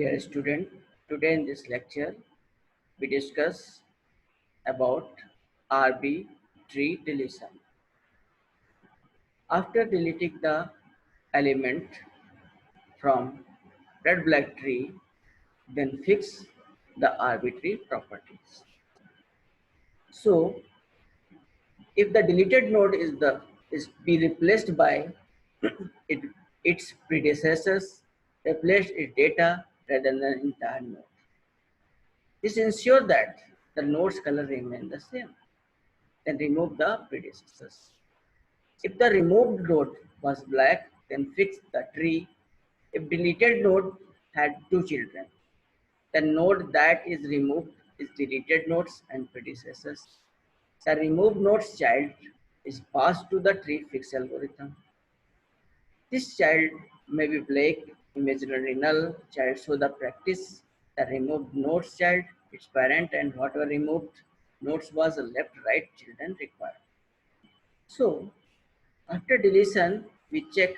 Dear student, today in this lecture we discuss about arbitrary deletion. After deleting the element from red black tree, then fix the arbitrary properties. So if the deleted node is be replaced by it, its predecessors, replace its data rather than entire node. This ensures that the node's color remain the same. Then remove the predecessors. If the removed node was black, then fix the tree. If deleted node had two children, the node that is removed is deleted nodes and predecessors. The removed node's child is passed to the tree fix algorithm. This child may be black, imaginary null child. So the practice the removed nodes child, its parent, and whatever removed nodes was left right children required. So after deletion, we check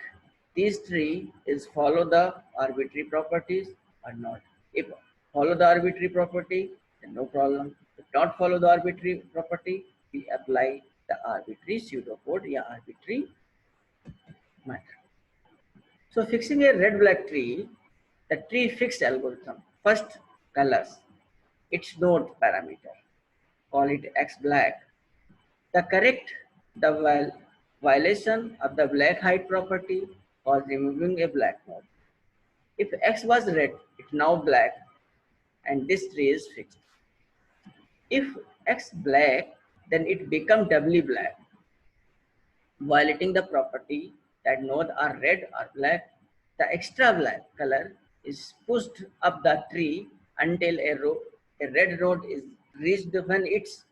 these three is follow the arbitrary properties or not. If follow the arbitrary property, then no problem. If not follow the arbitrary property, we apply the arbitrary pseudocode or arbitrary method. So fixing a red-black tree, the tree fixed algorithm. First, colors, its node parameter. Call it X black. The correct the violation of the black height property was removing a black node. If X was red, it's now black, and this tree is fixed. If X black, then it becomes doubly black, violating the property that nodes are red or black. The extra black color is pushed up the tree until a red node is reached. When it's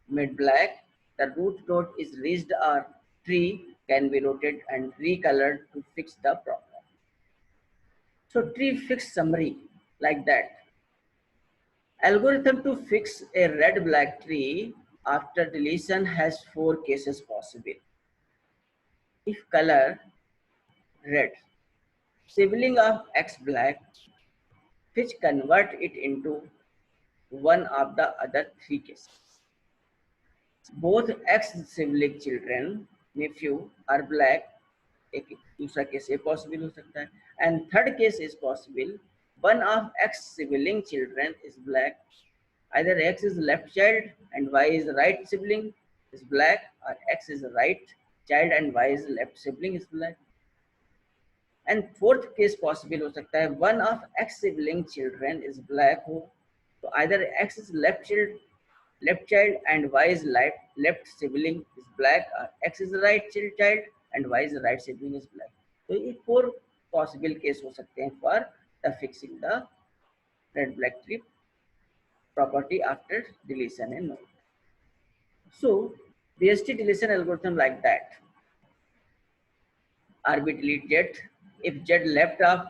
made black, the root node is reached or tree can be rotated and recolored to fix the problem. So tree fix summary like that. Algorithm to fix a red-black tree after deletion has 4 cases possible. If color red, sibling of X black, which convert it into one of the other 3 cases. Both X sibling children, nephew are black, एक दूसरा case ये possible हो सकता है, and third case is possible, one of X sibling children is black. Either X is left child and Y is right sibling is black, or X is right child and Y is left sibling is black. And fourth case possible हो सकता है, one of X sibling children is black हो, so either X is left child and Y is left sibling is black, or X is right child and Y is right sibling is black. So ये 4 possible case हो सकते हैं for the fixing the red black tree property after deletion and node. So BST deletion algorithm like that. RB delete Z if Z left of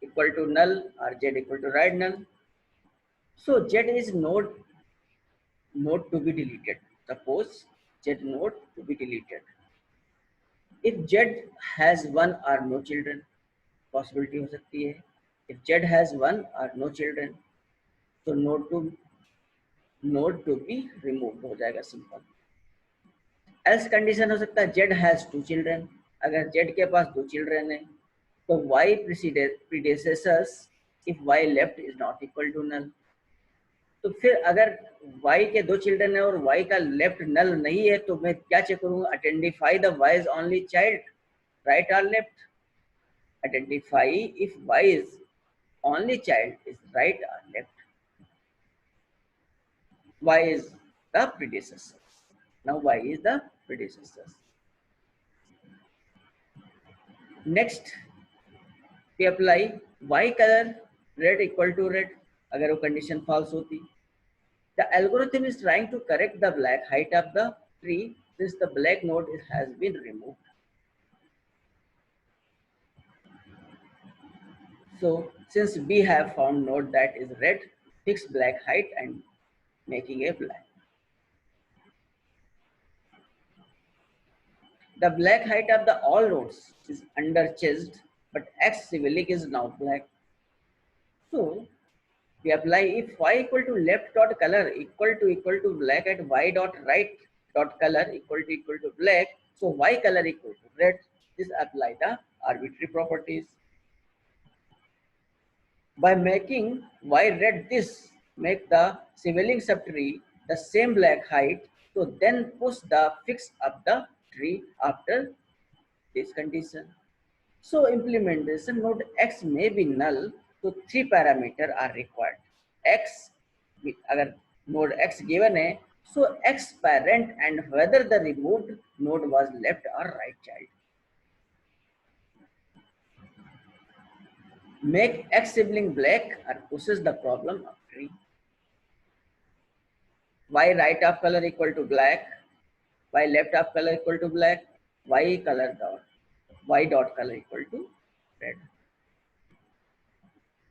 equal to null or Z equal to right null. So Z is node to be deleted. Suppose Z node to be deleted. If Z has one or no children, possibility हो सकती है. If Z has one or no children, so node to be removed हो जाएगा simple. Else condition हो सकता है Z has 2 children. अगर Z के पास 2 children है, तो Y predecessors if Y left is not equal to null. तो फिर अगर Y के 2 चिल्ड्रन है और Y का लेफ्ट नल नहीं है, तो मैं क्या चेक करूंगा? Identify the Y is only child, right और left. Identify if Y is only child is right और left. Y is the predecessor. Now Y is the predecessor. Next we apply Y color red equal to red. अगर वो condition false होती, the algorithm is trying to correct the black height of the tree since the black node has been removed. So since we have found node that is red, fix black height and making a black. The black height of the all nodes is under chest, but X sibling is now black. So we apply if y equal to left dot color equal to black and y dot right dot color equal to black. So y color equal to red. This apply the arbitrary properties. By making y red, this make the Sibling subtree the same black height. So then push the fix up the tree after this condition. So implementation node x may be null. So three parameter are required. X, अगर node x given है, so x parent and whether the removed node was left or right child. Make x sibling black or pushes the problem of tree. Y right of color equal to black, y left of color equal to black, y color dot, y dot color equal to red.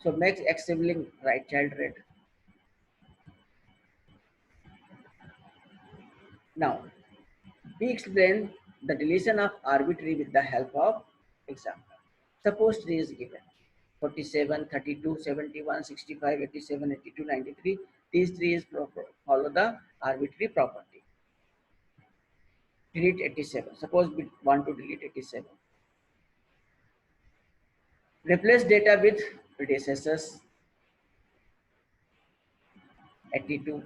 So makes x sibling right child red. Now we explain the deletion of arbitrary with the help of example. Suppose tree is given 47, 32, 71, 65, 87, 82, 93. These trees follow the arbitrary property. Delete 87. Suppose we want to delete 87. Replace data with predecessors 82.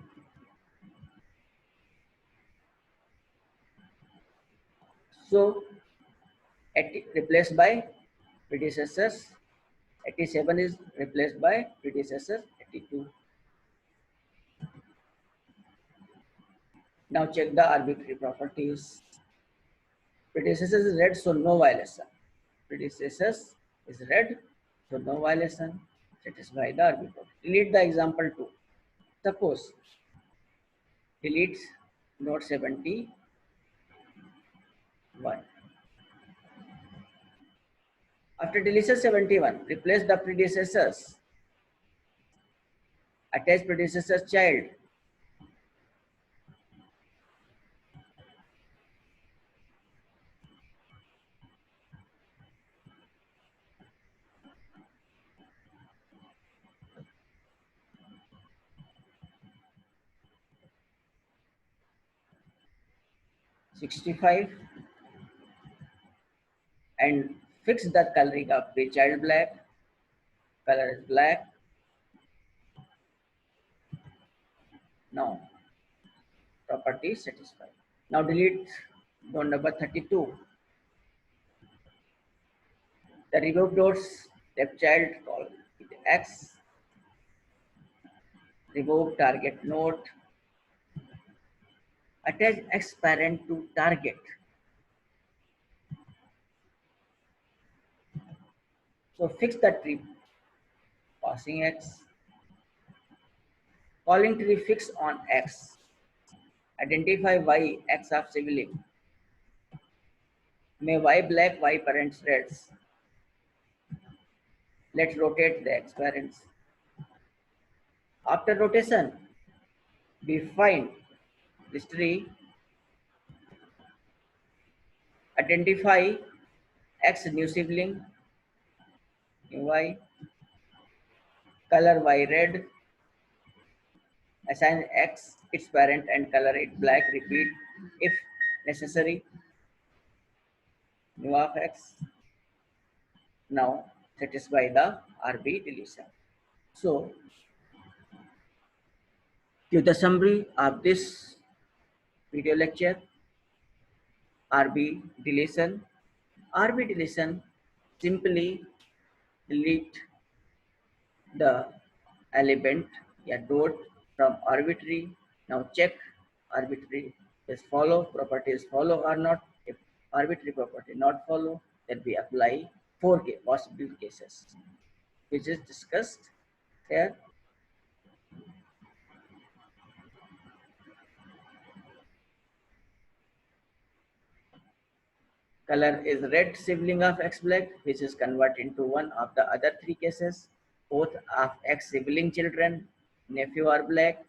So replaced by predecessors 87 is replaced by predecessors 82. Now check the arbitrary properties. Predecessors is red, so no violation. Predecessors is red, so no violation. Satisfy the arbitrary. Delete the example 2. Suppose delete node 71. After deletion 71, replace the predecessors. Attach predecessor's child. (65) and fix the coloring of the child black. Color is black. Now property satisfied. Now delete node number 32. The removed nodes left child call with X. Remove target node. Attach X parent to target. So fix the tree passing X. Calling tree fix on X. Identify Y X of sibling. May Y black, Y parents reds. Let's rotate the X parents. After rotation, we find this tree. Identify X new sibling, new Y, color Y red, assign X its parent and color it black, repeat if necessary, new of X. Now satisfy the RB deletion. So give the summary of this video lecture. RB deletion. RB deletion simply delete the element dot from arbitrary. Now check arbitrary is follow, properties follow or not. If arbitrary property not follow, then we apply four possible cases, which is discussed here. Color is red sibling of X black, which is converted into one of the other three cases. Both of X sibling children, nephew are black.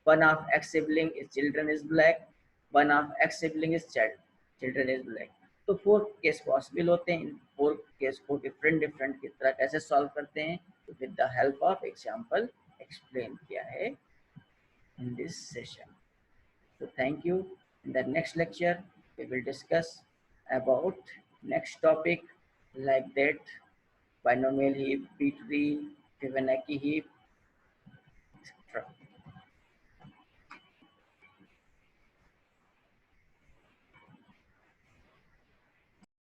One of X sibling is children is black. One of X sibling is children is black. तो four case possible होते हैं. इन four case को different की तरह कैसे solve करते हैं, तो with the help of example explain किया है in this session. So thank you. In the next lecture, we will discuss about next topic like that binomial heap, B-tree, Fibonacci heap,